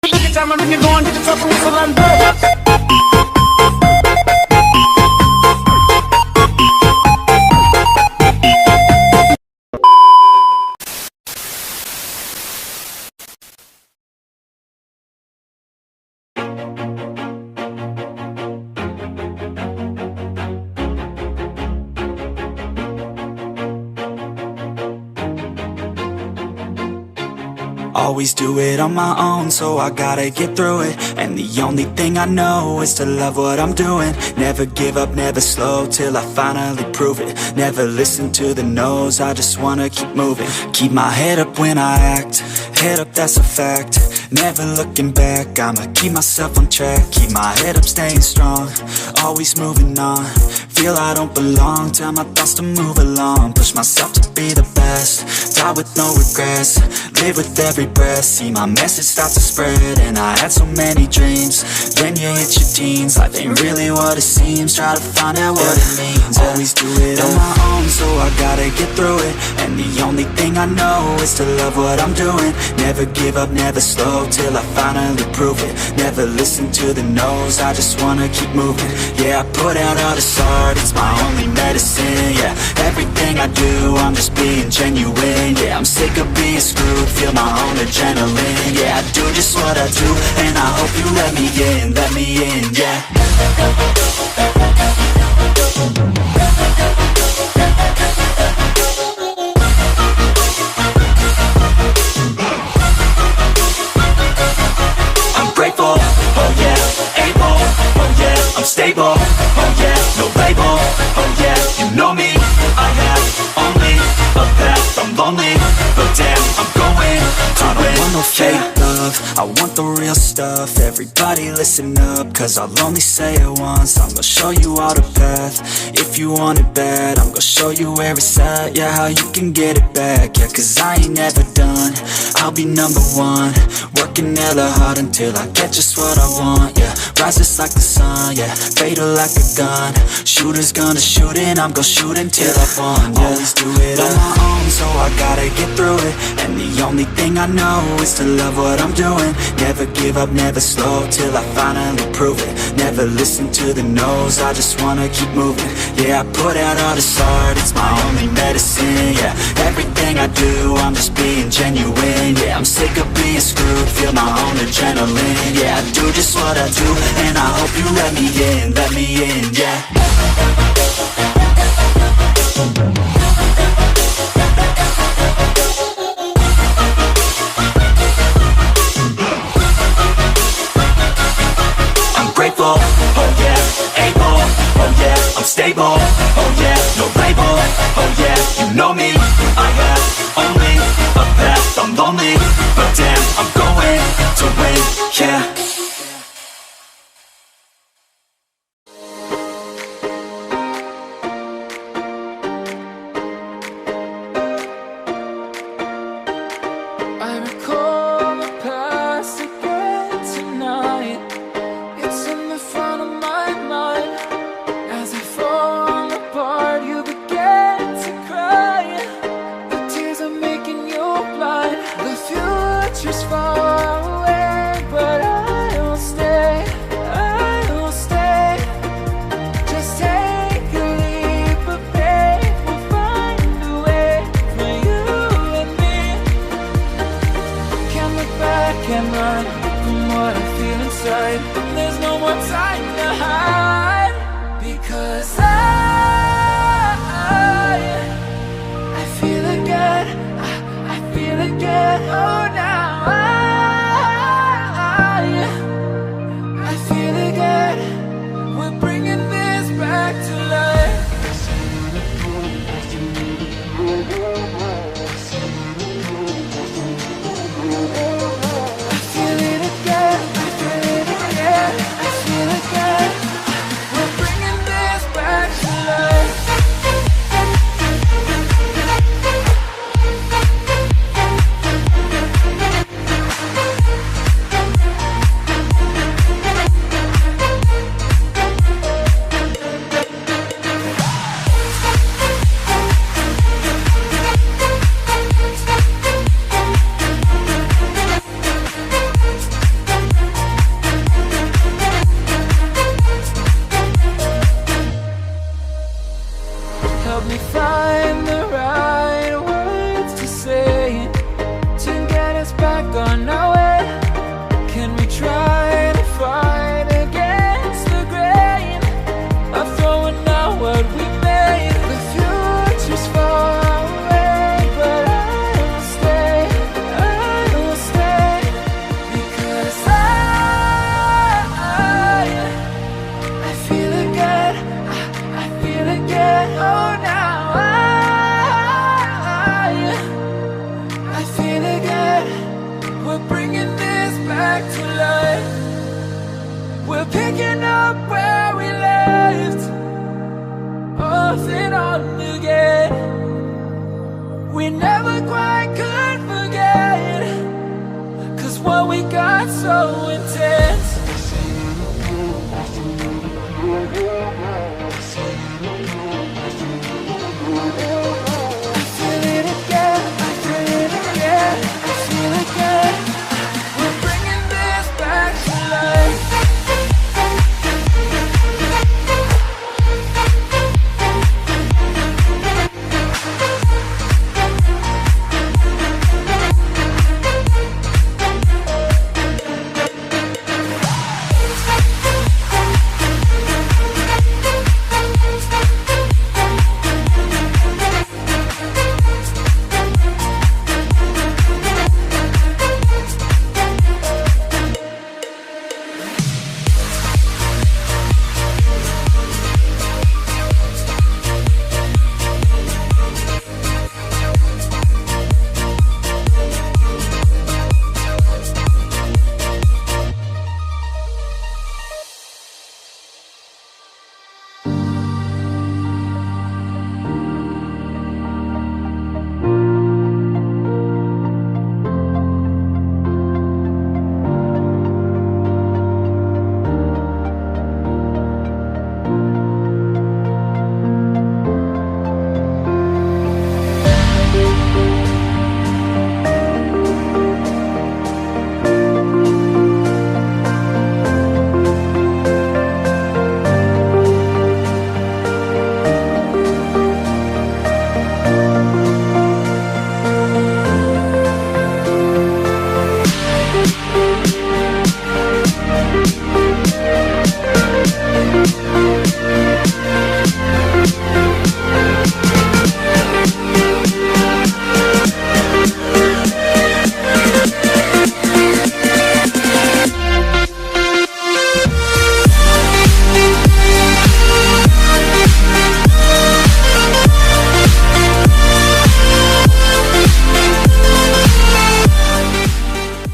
Take your time and when you're going, get yourself a whistle and blow. Always do it on my own, so I gotta get through it. And the only thing I know is to love what I'm doing. Never give up, never slow, till I finally prove it. Never listen to the no's, I just wanna keep moving. Keep my head up when I act, head up, that's a fact. Never looking back, I'ma keep myself on track. Keep my head up, staying strong, always moving on. Feel I don't belong, tell my thoughts to move along. Push myself to be the best, die with no regrets. Live with every breath, see my message start to spread. And I had so many dreams, then you hit your teens. Life ain't really what it seems, try to find out what it means. Always do it on my own, so I gotta get through it. And the only thing I know is to love what I'm doing. Never give up, never slow, till I finally prove it. Never listen to the no's, I just wanna keep moving. Yeah, I put out all this art, it's my only medicine. Yeah, everything I do, I'm just being genuine. Yeah, I'm sick of being screwed, feel my own adrenaline. Yeah, I do just what I do, and I hope you let me in, yeah. I'm grateful, oh yeah, able, oh yeah, I'm stable, oh yeah, no label, oh yeah, you know me, I have only a path, I'm lonely, but damn, I'm going to win. I don't want no fake love, I want the real stuff. Everybody listen up, cause I'll only say it once. I'm gonna show you all the path, if you want it bad. I'm gonna show you where it's at, yeah, how you can get it back. Yeah, cause I ain't never done, I'll be number one. Working hella hard until I get just what I want, yeah. Rise just like the sun, yeah, fatal like a gun. Shooters gonna shoot and I'm gonna shoot until I won, yeah. Always do it on my own, so I gotta get through it. And the only thing I know is to love what I'm doing. Never give up, never slow, till I finally prove it. Never listen to the no's, I just wanna keep moving. Yeah, I put out all this art, it's my only medicine. Yeah, everything I do, I'm just being genuine. Yeah, I'm sick of being screwed, feel my own adrenaline. Yeah, I do just what I do, and I hope you let me in, yeah. Grateful, oh yeah, able, oh yeah, I'm stable, oh yeah, no label, oh yeah, you know me, I have only a path, I'm lonely, but damn, I'm going to win, yeah. I recall the past again tonight. It's in the front of my mind. As I fall apart, you begin to cry. The tears are making you blind. The future's far away, but I will stay, I will stay. Just take a leap of faith, we'll find a way for you and me. Can't look back and run from what I feel inside. There's no more time to hide, because I feel again, I feel again. Oh, now I feel again. We're bringing this back to life. I feel it again, I feel it again, I feel it again. We're bringing this back to life. back to life. We're picking up where we left, off and on again. We never quite could forget, 'cause what we got so intense.